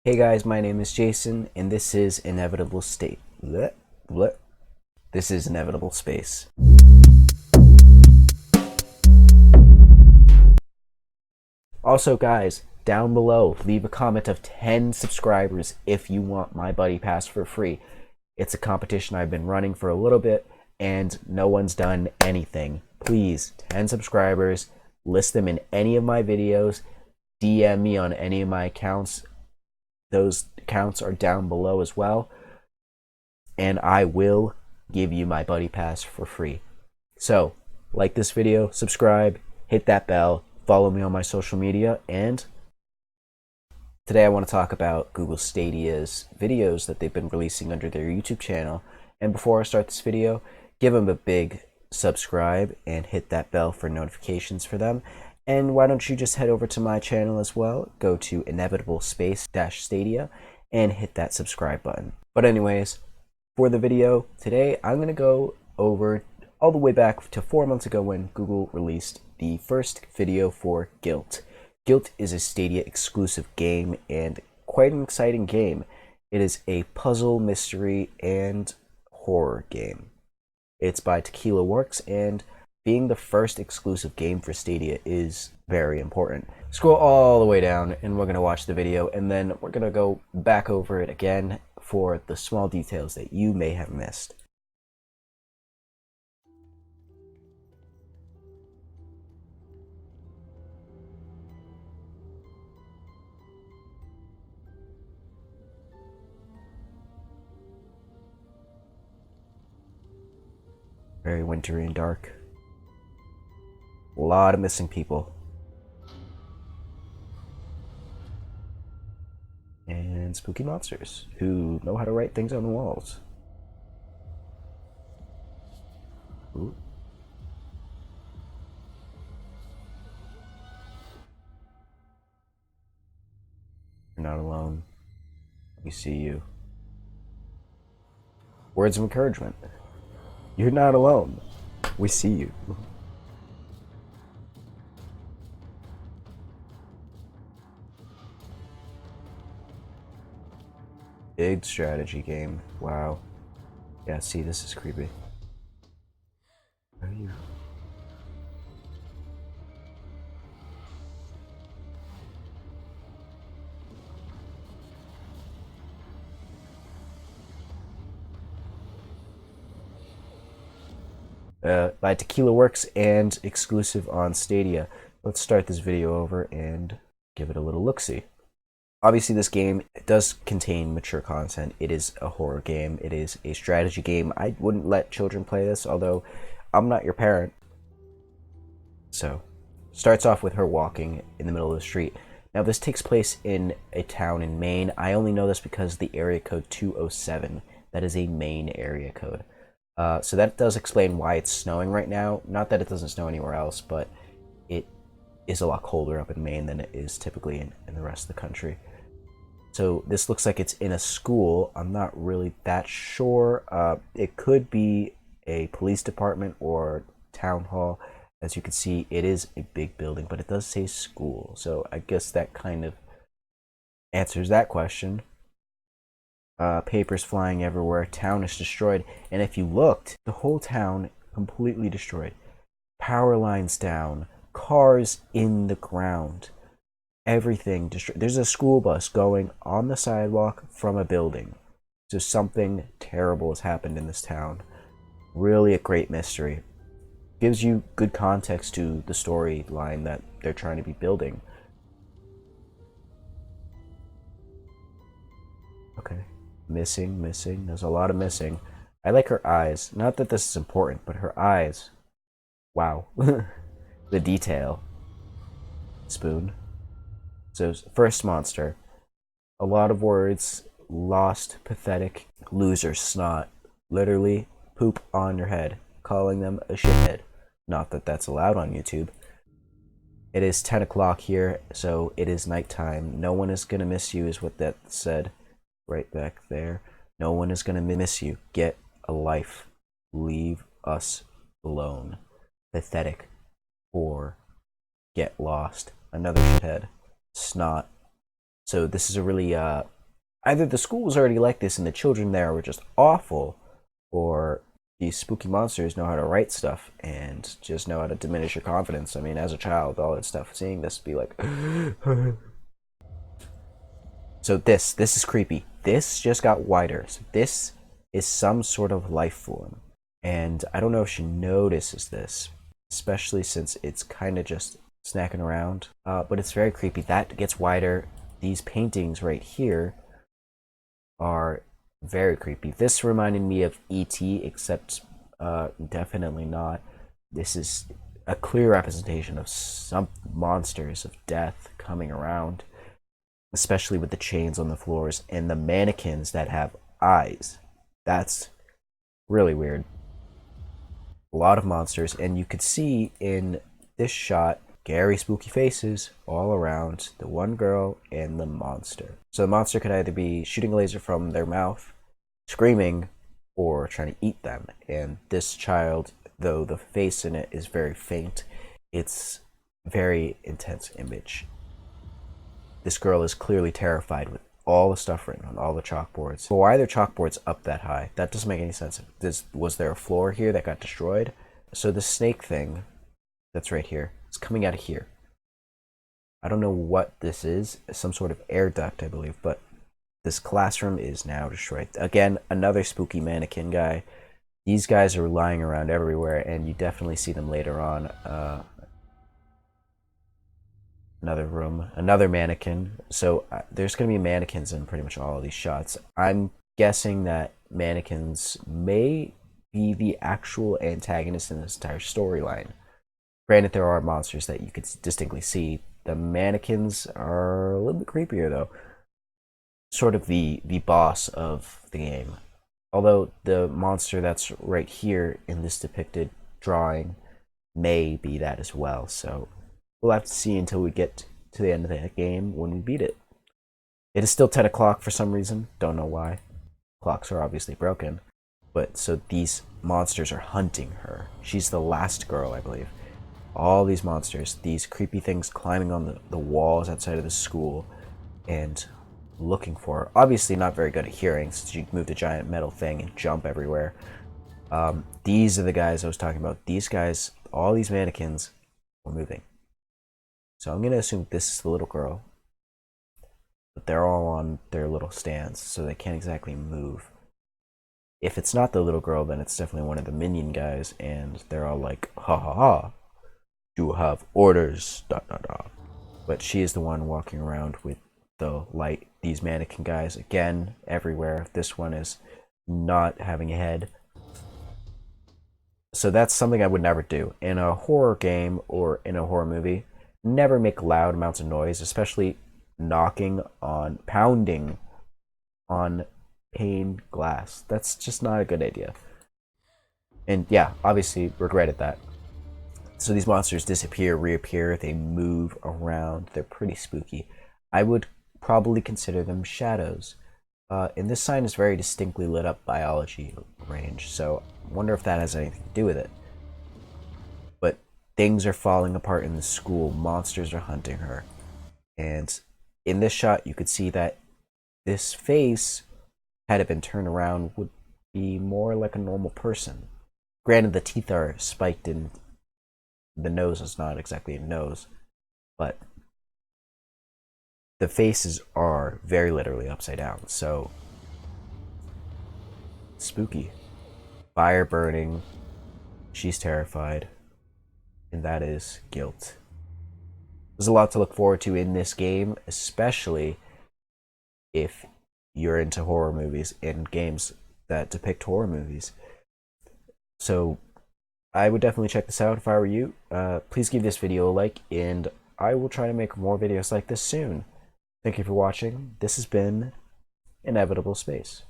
Hey guys, my name is Jason, and this is Inevitable State. Bleh, bleh. This is Inevitable Space. Also, guys, down below, leave a comment of 10 subscribers if you want my Buddy Pass for free. It's a competition I've been running for a little bit, and no one's done anything. Please, 10 subscribers, list them in any of my videos, DM me on any of my accounts. Those accounts are down below as well, and I will give you my Buddy Pass for free. So, like this video, subscribe, hit that bell, follow me on my social media, and today I want to talk about Google Stadia's videos that they've been releasing under their YouTube channel. And before I start this video, give them a big subscribe and hit that bell for notifications for them. And why don't you just head over to my channel as well, go to Inevitable Space-Stadia, and hit that subscribe button. But anyways, for the video today, I'm going to go over all the way back to 4 months ago when Google released the first video for GYLT. GYLT is a Stadia exclusive game and quite an exciting game. It is a puzzle, mystery, and horror game. It's by Tequila, and being the first exclusive game for Stadia is very important. Scroll all the way down and we're going to watch the video, and then we're going to go back over it again for the small details that you may have missed. Very wintry and dark. A lot of missing people. And spooky monsters who know how to write things on the walls. Ooh. You're not alone. We see you. Words of encouragement. You're not alone. We see you. Big strategy game. Wow. Yeah, see, this is creepy. Where are you? By Tequila and exclusive on Stadia. Let's start this video over and give it a little look-see. Obviously, this game does contain mature content. It is a horror game. It is a strategy game. I wouldn't let children play this, although I'm not your parent. So, starts off with her walking in the middle of the street. Now, this takes place in a town in Maine. I only know this because the area code 207. That is a Maine area code. So that does explain why it's snowing right now. Not that it doesn't snow anywhere else, but it is a lot colder up in Maine than it is typically in the rest of the country. So this looks like it's in a school. I'm not really that sure. It could be a police department or town hall. As you can see, it is a big building, but it does say school. So I guess that kind of answers that question. Papers flying everywhere. Town is destroyed. And if you looked, the whole town completely destroyed. Power lines down. Cars in the ground. Everything destroyed. There's a school bus going on the sidewalk from a building. So something terrible has happened in this town. Really a great mystery. Gives you good context to the storyline that they're trying to be building. Okay. Missing. There's a lot of missing. I like her eyes. Not that this is important, but her eyes. Wow. The detail. Spoon. So, first monster. A lot of words. Lost, pathetic, loser, snot. Literally, poop on your head. Calling them a shithead. Not that that's allowed on YouTube. It is 10 o'clock here, so it is nighttime. No one is gonna miss you, is what that said. Right back there. No one is gonna miss you. Get a life. Leave us alone. Pathetic. Or get lost. Another shithead. Snot. So this is a really either the school was already like this and the children there were just awful, or these spooky monsters know how to write stuff and just know how to diminish your confidence. I mean, as a child, all that stuff, seeing this be like, so this is creepy. This just got wider. So this is some sort of life form, and I don't know if she notices this, especially since it's kind of just snacking around. But it's very creepy. That gets wider. These paintings right here are very creepy. This reminded me of E.T., except definitely not. This is a clear representation of some monsters of death coming around, especially with the chains on the floors and the mannequins that have eyes. That's really weird. A lot of monsters, and you could see in this shot scary, spooky faces all around the one girl and the monster. So the monster could either be shooting a laser from their mouth, screaming, or trying to eat them. And this child, though the face in it is very faint, it's very intense image. This girl is clearly terrified with all the stuff written on all the chalkboards. But why are there chalkboards up that high? That doesn't make any sense. Was there a floor here that got destroyed? So the snake thing that's right here is coming out of here. I don't know what this is. Some sort of air duct, I believe. But this classroom is now destroyed. Again, another spooky mannequin guy. These guys are lying around everywhere, and you definitely see them later on. Another room, another mannequin. So there's going to be mannequins in pretty much all of these shots. I'm guessing that mannequins may be the actual antagonist in this entire storyline. Granted, there are monsters that you could distinctly see. The mannequins are a little bit creepier, though. Sort of the boss of the game. Although the monster that's right here in this depicted drawing may be that as well. So we'll have to see until we get to the end of the game when we beat it. It is still 10 o'clock for some reason. Don't know why. Clocks are obviously broken. But so these monsters are hunting her. She's the last girl, I believe. All these monsters, these creepy things climbing on the walls outside of the school and looking for her. Obviously not very good at hearing since she moved a giant metal thing and jump everywhere. These are the guys I was talking about. These guys, all these mannequins were moving. So I'm going to assume this is the little girl. But they're all on their little stands, so they can't exactly move. If it's not the little girl, then it's definitely one of the minion guys, and they're all like, ha ha ha, you have orders, dot dot dot. But she is the one walking around with the light. These mannequin guys, again, everywhere. This one is not having a head. So that's something I would never do. In a horror game or in a horror movie, never make loud amounts of noise, especially pounding on pane glass. That's just not a good idea. And yeah, obviously regretted that. So these monsters disappear, reappear, they move around. They're pretty spooky. I would probably consider them shadows. And this sign is very distinctly lit up biology range, so I wonder if that has anything to do with it. But things are falling apart in the school. Monsters are hunting her. And in this shot, you could see that this face, had it been turned around, would be more like a normal person. Granted, the teeth are spiked in. The nose is not exactly a nose, but the faces are very literally upside down. So spooky. Fire burning. She's terrified. And that is GYLT. There's a lot to look forward to in this game, especially if you're into horror movies and games that depict horror movies. So I would definitely check this out if I were you. Please give this video a like, and I will try to make more videos like this soon. Thank you for watching. This has been Inevitable Space.